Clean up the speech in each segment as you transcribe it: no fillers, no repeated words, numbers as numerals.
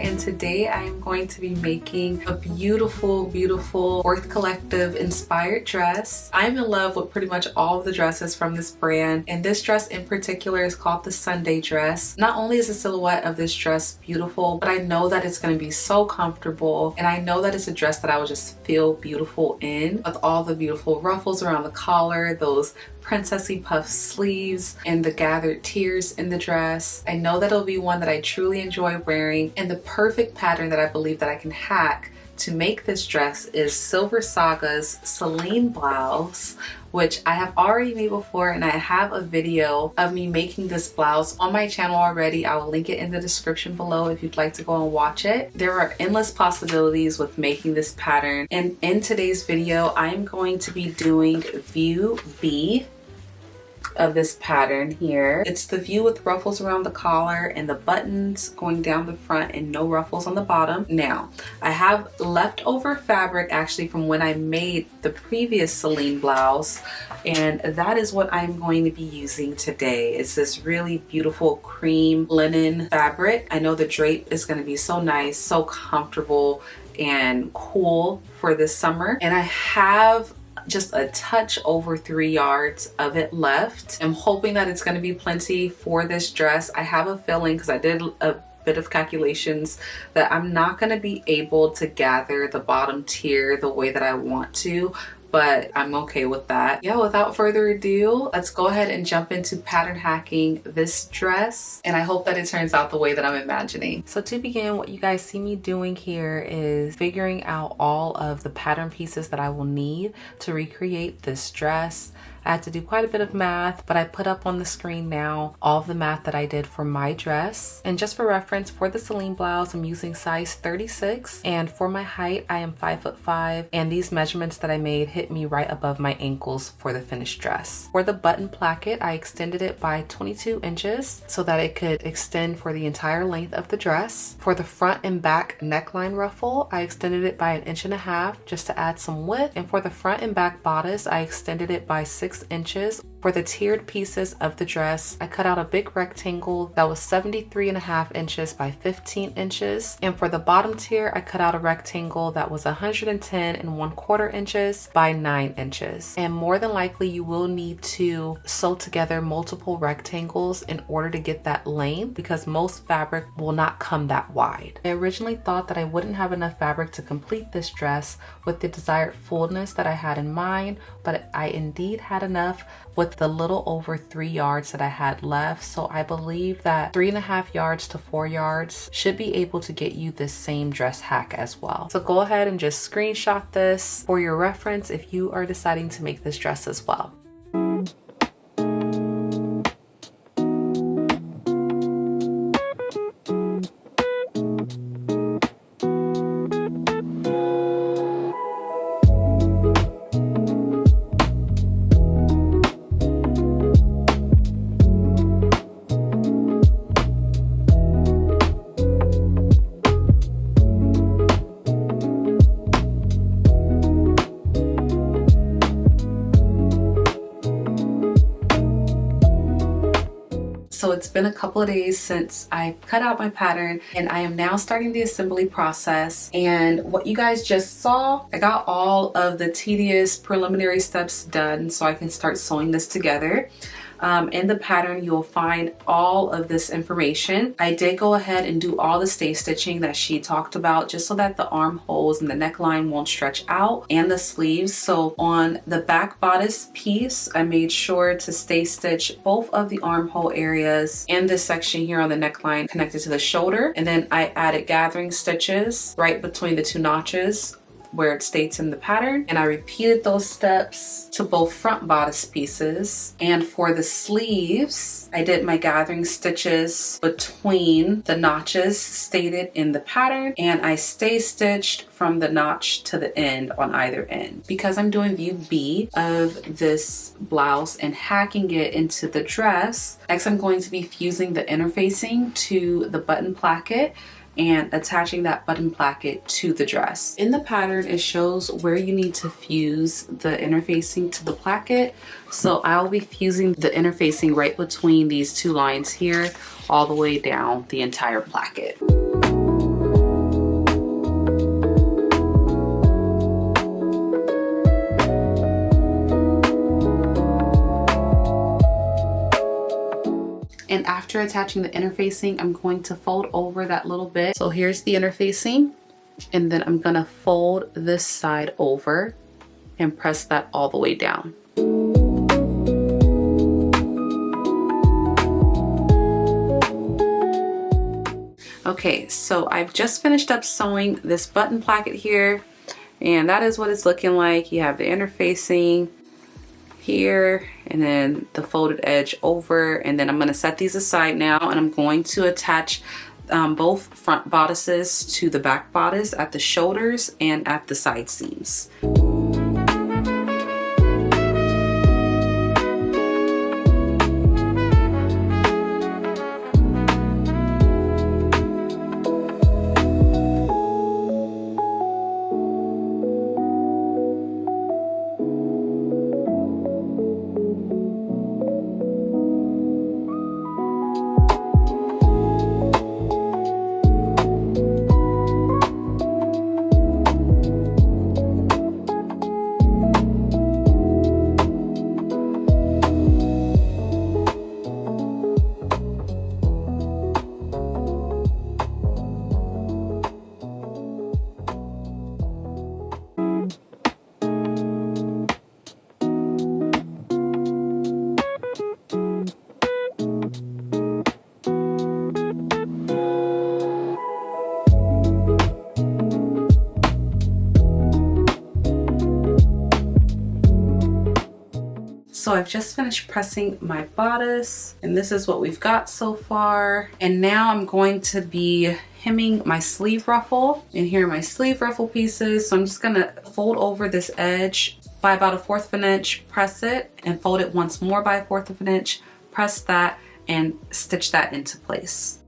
and today I am going to be making a beautiful, beautiful Worth Collective inspired dress. I'm in love with pretty much all of the dresses from this brand, and this dress in particular is called the Sunday dress. Not only is the silhouette of this dress beautiful, but I know that it's going to be so comfortable, and I know that it's a dress that I will just feel beautiful in, with all the beautiful ruffles around the collar, those princessy puff sleeves, and the gathered tiers in the dress. I know that it'll be one that I truly enjoy wearing, and the perfect pattern that I believe that I can hack to make this dress is Silversaga's Celine Blouse, which I have already made before, and I have a video of me making this blouse on my channel already. I will link it in the description below if you'd like to go and watch it. There are endless possibilities with making this pattern, and in today's video I'm going to be doing view B of this pattern here. It's the view with ruffles around the collar and the buttons going down the front and no ruffles on the bottom. Now, I have leftover fabric actually from when I made the previous Celine blouse, and that is what I'm going to be using today. It's this really beautiful cream linen fabric. I know the drape is going to be so nice, so comfortable and cool for this summer, and I have just a touch over 3 yards of it left. I'm hoping that it's going to be plenty for this dress. I have a feeling, because I did a bit of calculations, that I'm not going to be able to gather the bottom tier the way that I want to, but I'm okay with that. Yeah, without further ado, let's go ahead and jump into pattern hacking this dress, and I hope that it turns out the way that I'm imagining. So to begin, what you guys see me doing here is figuring out all of the pattern pieces that I will need to recreate this dress. I had to do quite a bit of math, but I put up on the screen now all of the math that I did for my dress. And just for reference, for the Celine blouse, I'm using size 36, and for my height, I am 5'5", and these measurements that I made hit me right above my ankles for the finished dress. For the button placket, I extended it by 22 inches so that it could extend for the entire length of the dress. For the front and back neckline ruffle, I extended it by 1.5 inches just to add some width. And for the front and back bodice, I extended it by 6 inches. For the tiered pieces of the dress, I cut out a big rectangle that was 73.5 inches by 15 inches. And for the bottom tier, I cut out a rectangle that was 110.25 inches by 9 inches. And more than likely, you will need to sew together multiple rectangles in order to get that length, because most fabric will not come that wide. I originally thought that I wouldn't have enough fabric to complete this dress with the desired fullness that I had in mind, but I indeed had enough with the little over 3 yards that I had left. So I believe that 3.5 yards to 4 yards should be able to get you this same dress hack as well. So go ahead and just screenshot this for your reference if you are deciding to make this dress as well. So it's been a couple of days since I cut out my pattern, and I am now starting the assembly process. And what you guys just saw, I got all of the tedious preliminary steps done so I can start sewing this together. In the pattern, you'll find all of this information. I did go ahead and do all the stay stitching that she talked about, just so that the armholes and the neckline won't stretch out, and the sleeves. So on the back bodice piece, I made sure to stay stitch both of the armhole areas and this section here on the neckline connected to the shoulder. And then I added gathering stitches right between the two notches where it states in the pattern, and I repeated those steps to both front bodice pieces. And for the sleeves, I did my gathering stitches between the notches stated in the pattern, and I stay stitched from the notch to the end on either end. Because I'm doing view B of this blouse and hacking it into the dress, next I'm going to be fusing the interfacing to the button placket and attaching that button placket to the dress. In the pattern, it shows where you need to fuse the interfacing to the placket. So I'll be fusing the interfacing right between these two lines here, all the way down the entire placket. after attaching the interfacing, I'm going to fold over that little bit. So here's the interfacing, and then I'm gonna fold this side over and press that all the way down. Okay, so I've just finished up sewing this button placket here, and that is what it's looking like. You have the interfacing here and then the folded edge over, and then I'm going to set these aside now, and I'm going to attach both front bodices to the back bodice at the shoulders and at the side seams. So I've just finished pressing my bodice, and this is what we've got so far. And now I'm going to be hemming my sleeve ruffle, and here are my sleeve ruffle pieces. So I'm just gonna fold over this edge by about 1/4 of an inch, press it, and fold it once more by 1/4 of an inch, press that, and stitch that into place.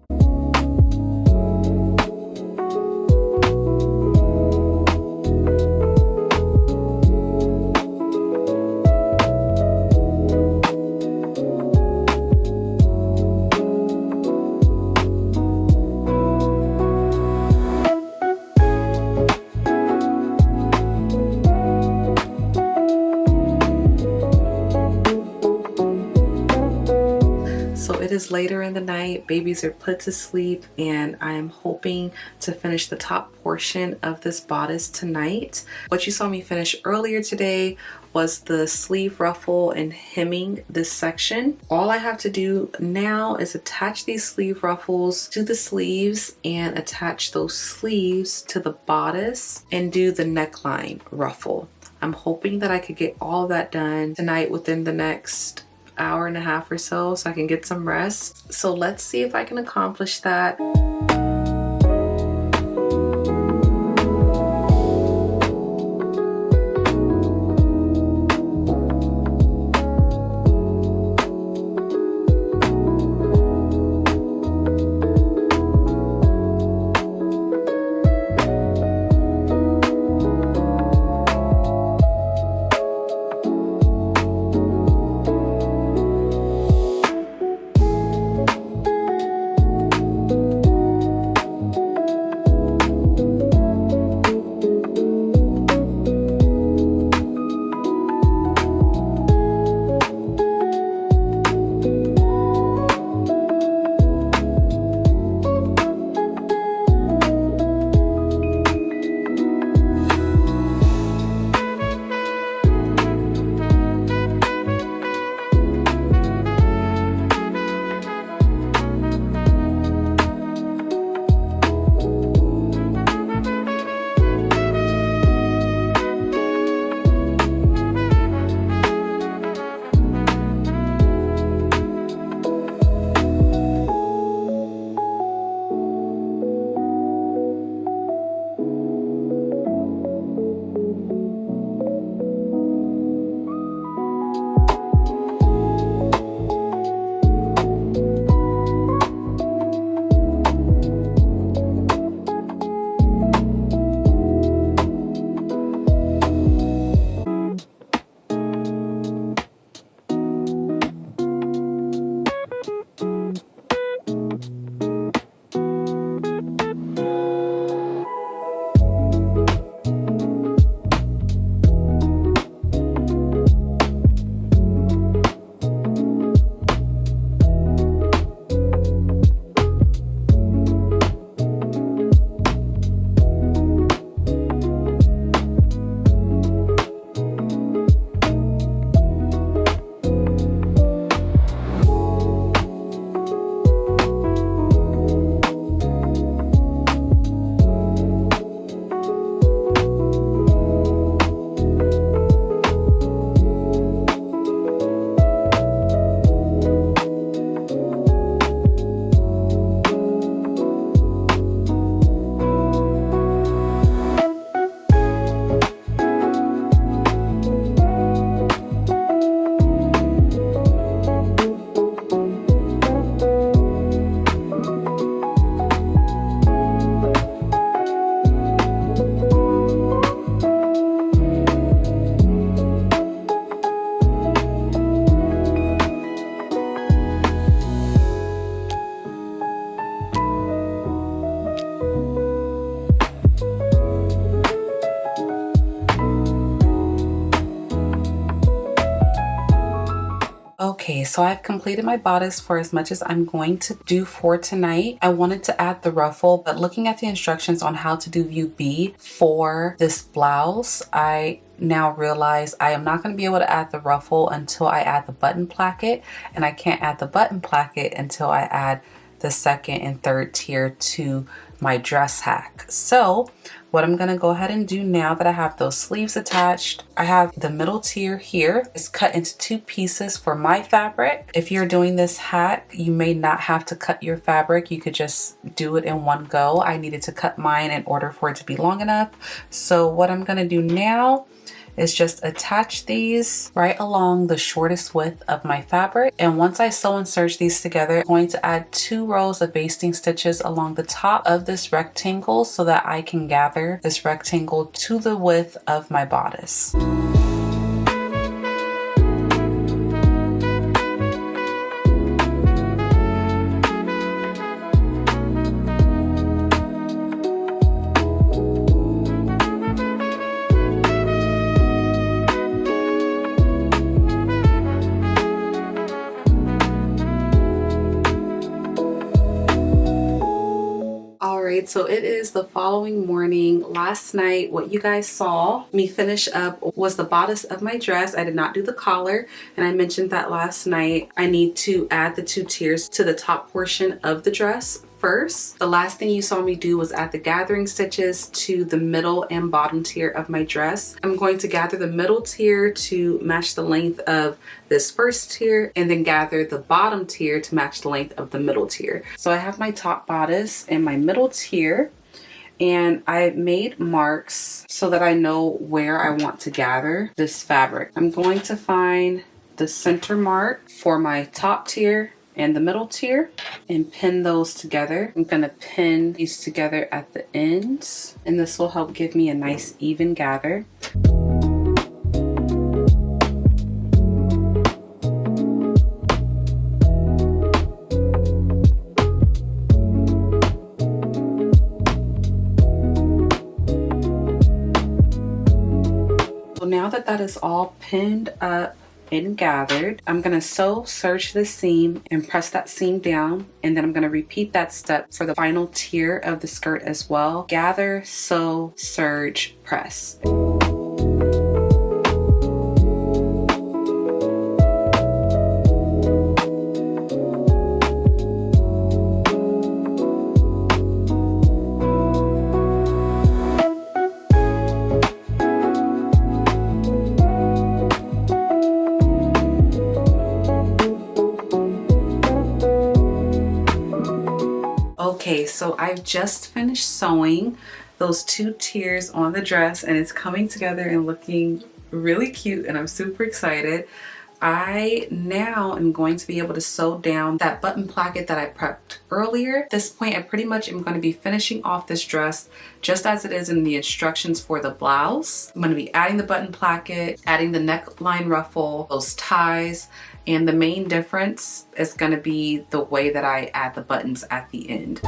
It is later in the night, babies are put to sleep, and I am hoping to finish the top portion of this bodice tonight. What you saw me finish earlier today was the sleeve ruffle and hemming this section. All I have to do now is attach these sleeve ruffles to the sleeves and attach those sleeves to the bodice and do the neckline ruffle. I'm hoping that I could get all of that done tonight within the next hour and a half or so I can get some rest. So let's see if I can accomplish that. Okay, so I've completed my bodice for as much as I'm going to do for tonight. I wanted to add the ruffle, but looking at the instructions on how to do view B for this blouse, I now realize I am not going to be able to add the ruffle until I add the button placket, and I can't add the button placket until I add the second and third tier to my dress hack. So what I'm going to go ahead and do now that I have those sleeves attached, I have the middle tier here. It's cut into 2 pieces for my fabric. If you're doing this hack, you may not have to cut your fabric. You could just do it in one go. I needed to cut mine in order for it to be long enough. So what I'm going to do now is just attach these right along the shortest width of my fabric. And once I sew and serge these together, I'm going to add 2 rows of basting stitches along the top of this rectangle so that I can gather this rectangle to the width of my bodice. So it is the following morning. Last night, what you guys saw me finish up was the bodice of my dress. I did not do the collar, and I mentioned that last night. I need to add the 2 tiers to the top portion of the dress first. The last thing you saw me do was add the gathering stitches to the middle and bottom tier of my dress. I'm going to gather the middle tier to match the length of this first tier, and then gather the bottom tier to match the length of the middle tier. So I have my top bodice and my middle tier, and I made marks so that I know where I want to gather this fabric. I'm going to find the center mark for my top tier and the middle tier and pin those together. I'm gonna pin these together at the ends, and this will help give me a nice even gather. So now that that is all pinned up and gathered, I'm gonna sew, serge the seam, and press that seam down, and then I'm gonna repeat that step for the final tier of the skirt as well. Gather, sew, serge, press. Okay, so I've just finished sewing those 2 tiers on the dress, and it's coming together and looking really cute, and I'm super excited. I now am going to be able to sew down that button placket that I prepped earlier. At this point, I pretty much am going to be finishing off this dress just as it is in the instructions for the blouse. I'm going to be adding the button placket, adding the neckline ruffle, those ties, and the main difference is going to be the way that I add the buttons at the end.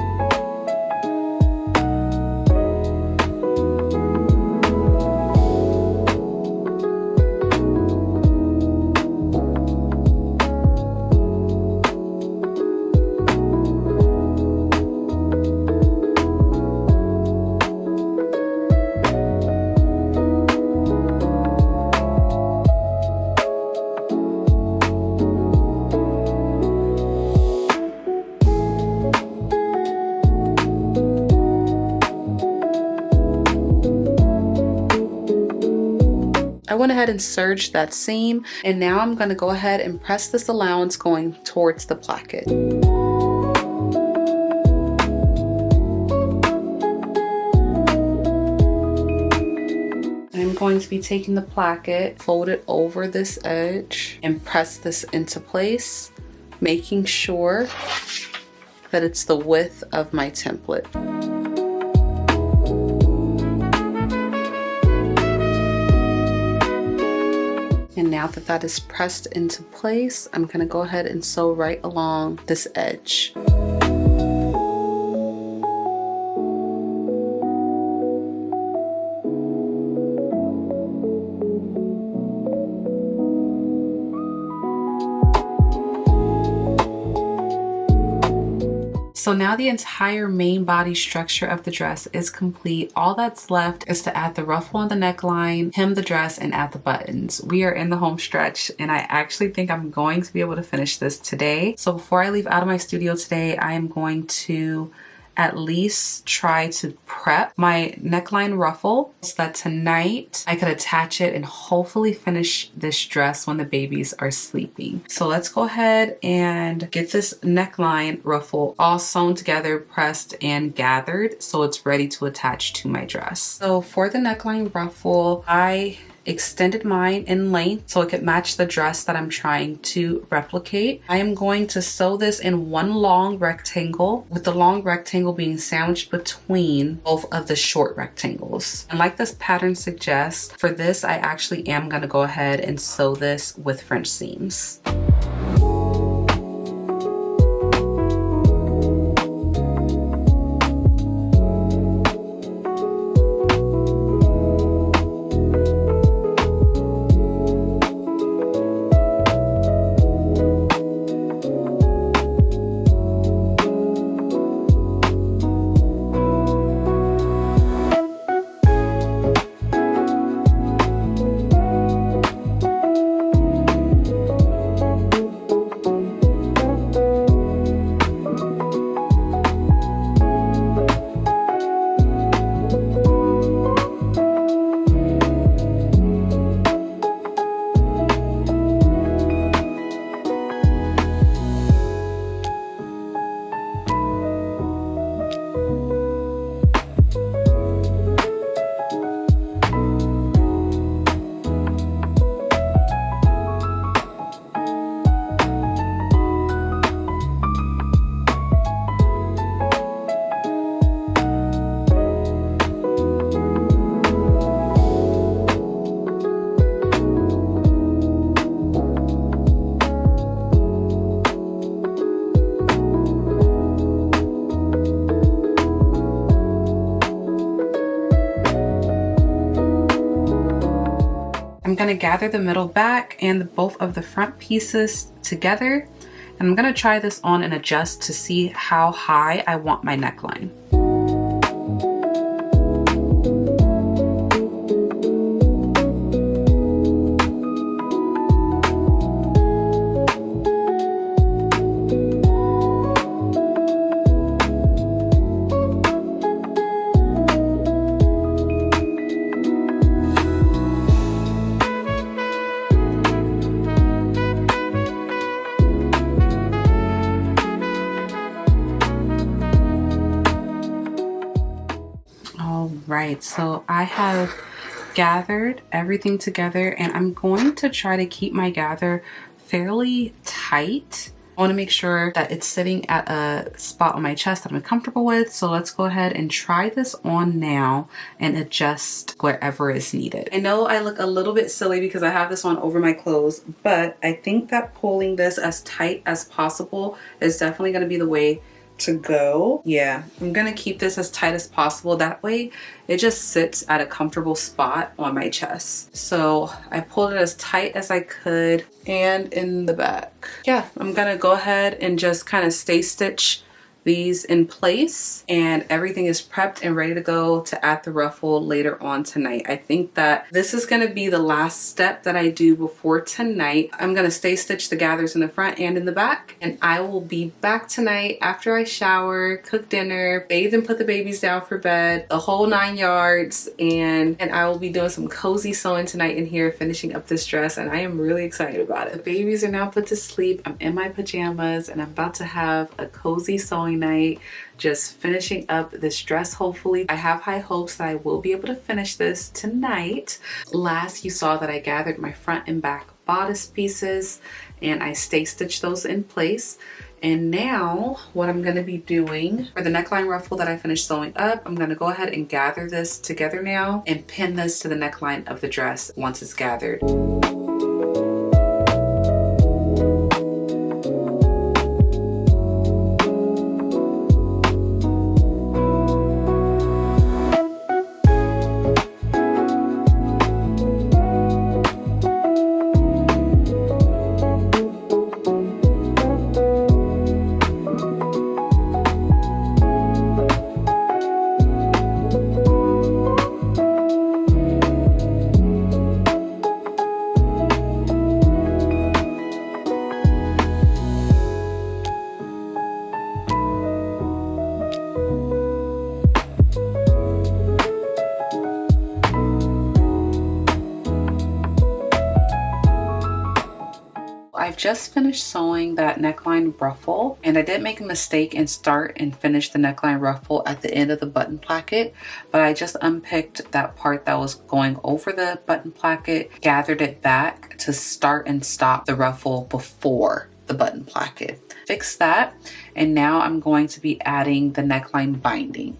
I went ahead and serged that seam, and now I'm going to go ahead and press this allowance going towards the placket. I'm going to be taking the placket, fold it over this edge, and press this into place, making sure that it's the width of my template. And now that that is pressed into place, I'm going to go ahead and sew right along this edge. So now the entire main body structure of the dress is complete. All that's left is to add the ruffle on the neckline, hem the dress, and add the buttons. We are in the home stretch, and I actually think I'm going to be able to finish this today. So before I leave out of my studio today, I am going to at least try to prep my neckline ruffle so that tonight I could attach it and hopefully finish this dress when the babies are sleeping. So let's go ahead and get this neckline ruffle all sewn together, pressed and gathered so it's ready to attach to my dress. So for the neckline ruffle, I extended mine in length so it could match the dress that I'm trying to replicate. I am going to sew this in one long rectangle, with the long rectangle being sandwiched between both of the short rectangles. And like this pattern suggests, for this I actually am going to go ahead and sew this with French seams. I'm going to gather the middle back and both of the front pieces together, and I'm going to try this on and adjust to see how high I want my neckline. Right, so I have gathered everything together, and I'm going to try to keep my gather fairly tight. I want to make sure that it's sitting at a spot on my chest that I'm comfortable with. So let's go ahead and try this on now and adjust wherever is needed. I know I look a little bit silly because I have this on over my clothes, but I think that pulling this as tight as possible is definitely going to be the way to go. Yeah, I'm gonna keep this as tight as possible. That way it just sits at a comfortable spot on my chest. So I pulled it as tight as I could, and in the back. Yeah, I'm gonna go ahead and just kind of stay stitch these in place, and everything is prepped and ready to go to add the ruffle later on tonight. I think that this is going to be the last step that I do before tonight. I'm going to stay stitch the gathers in the front and in the back, and I will be back tonight after I shower, cook dinner, bathe and put the babies down for bed, the whole 9 yards, and I will be doing some cozy sewing tonight in here, finishing up this dress, and I am really excited about it. The babies are now put to sleep. I'm in my pajamas, and I'm about to have a cozy sewing night, just finishing up this dress. Hopefully, I have high hopes that I will be able to finish this tonight. Last, you saw that I gathered my front and back bodice pieces and I stay stitched those in place. And now what I'm going to be doing for the neckline ruffle that I finished sewing up, I'm going to go ahead and gather this together now and pin this to the neckline of the dress once it's gathered. just finished sewing that neckline ruffle, and I did make a mistake and start and finish the neckline ruffle at the end of the button placket, but I just unpicked that part that was going over the button placket, gathered it back to start and stop the ruffle before the button placket. Fix that, and now I'm going to be adding the neckline binding.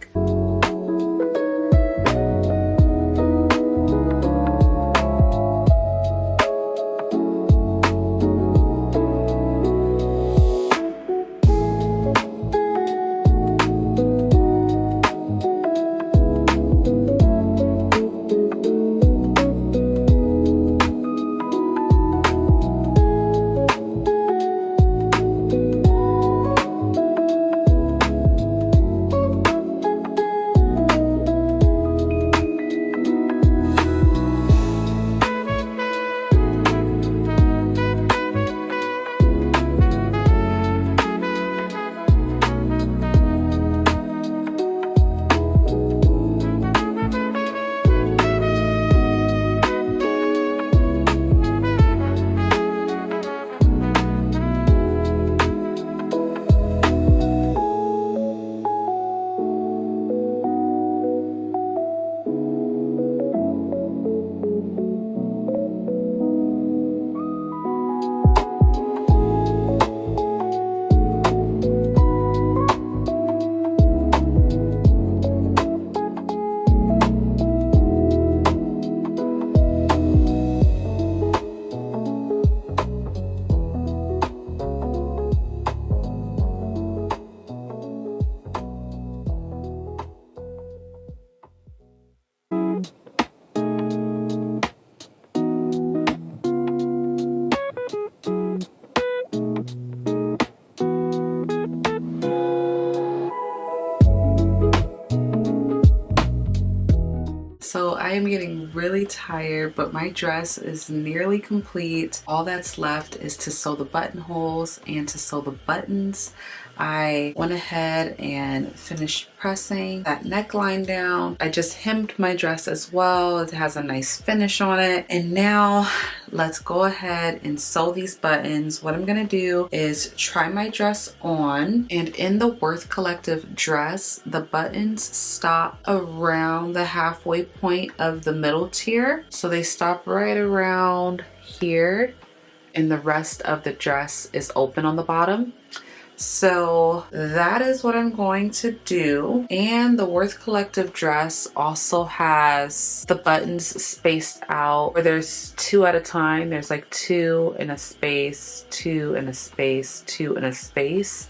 So I am getting really tired, but my dress is nearly complete. All that's left is to sew the buttonholes and to sew the buttons. I went ahead and finished pressing that neckline down. I just hemmed my dress as well. It has a nice finish on it. And now let's go ahead and sew these buttons. What I'm gonna do is try my dress on, and in the Worth Collective dress, the buttons stop around the halfway point of the middle tier. So they stop right around here, and the rest of the dress is open on the bottom. So that is what I'm going to do. And the Worth Collective dress also has the buttons spaced out where there's 2 at a time. There's like 2 in a space, 2 in a space, 2 in a space.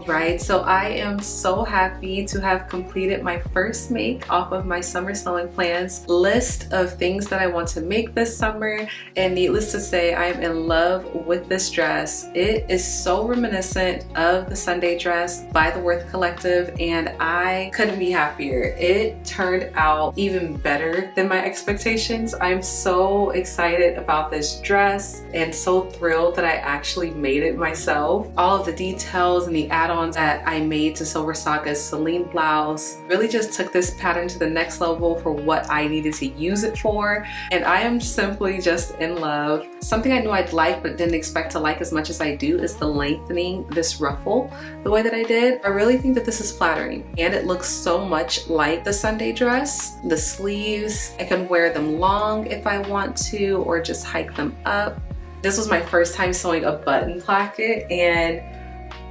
Alright, so I am so happy to have completed my first make off of my summer sewing plans list of things that I want to make this summer, and needless to say, I am in love with this dress. It is so reminiscent of the Sunday dress by the Worth Collective, and I couldn't be happier. It turned out even better than my expectations. I'm so excited about this dress and so thrilled that I actually made it myself. All of the details and the add-ons that I made to Silversaga's Celine Blouse really just took this pattern to the next level for what I needed to use it for, and I am simply just in love. Something I knew I'd like but didn't expect to like as much as I do is the lengthening this ruffle the way that I did. I really think that this is flattering, and it looks so much like the Sunday dress. The sleeves, I can wear them long if I want to, or just hike them up. This was my first time sewing a button placket, and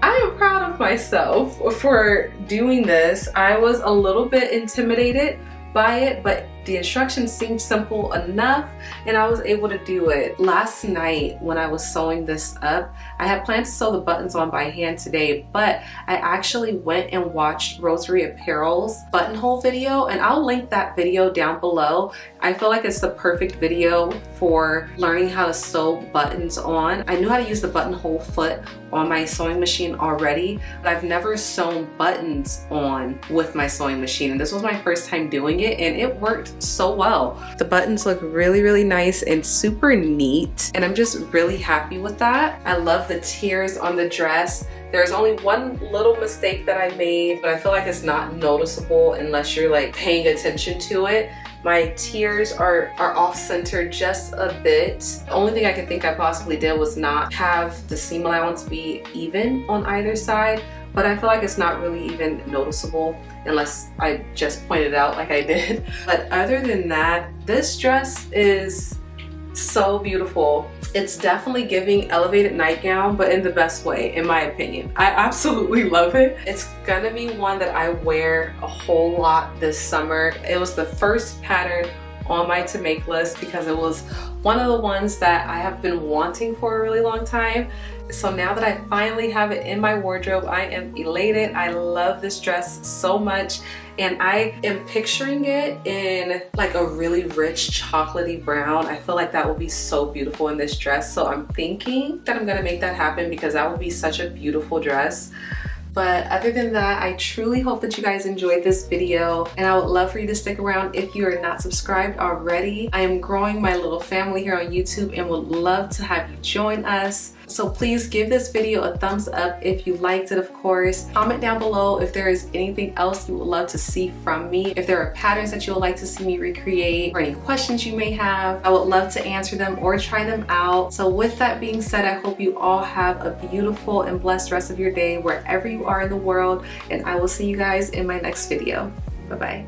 I am proud of myself for doing this. I was a little bit intimidated by it, but the instructions seemed simple enough and I was able to do it. Last night when I was sewing this up, I had planned to sew the buttons on by hand today, but I actually went and watched Rosary Apparels buttonhole video, and I'll link that video down below. I feel like it's the perfect video for learning how to sew buttons on. I knew how to use the buttonhole foot on my sewing machine already, but I've never sewn buttons on with my sewing machine, and this was my first time doing it, and it worked so well. The buttons look really, really nice and super neat, and I'm just really happy with that. I love the tiers on the dress. There's only one little mistake that I made, but I feel like it's not noticeable unless you're like paying attention to it. My tiers are off center just a bit. The only thing I can think I possibly did was not have the seam allowance be even on either side, but I feel like it's not really even noticeable unless I just point it out like I did. But other than that, this dress is so beautiful. It's definitely giving elevated nightgown, but in the best way, in my opinion. I absolutely love it. It's gonna be one that I wear a whole lot this summer. It was the first pattern on my to make list because it was one of the ones that I have been wanting for a really long time. So now that I finally have it in my wardrobe, I am elated. I love this dress so much, and I am picturing it in like a really rich chocolatey brown. I feel like that will be so beautiful in this dress. So I'm thinking that I'm gonna make that happen because that would be such a beautiful dress. But other than that, I truly hope that you guys enjoyed this video, and I would love for you to stick around if you are not subscribed already. I am growing my little family here on YouTube and would love to have you join us. So please give this video a thumbs up if you liked it, of course. Comment down below if there is anything else you would love to see from me. If there are patterns that you would like to see me recreate, or any questions you may have, I would love to answer them or try them out. So with that being said, I hope you all have a beautiful and blessed rest of your day wherever you are in the world, and I will see you guys in my next video. Bye-bye.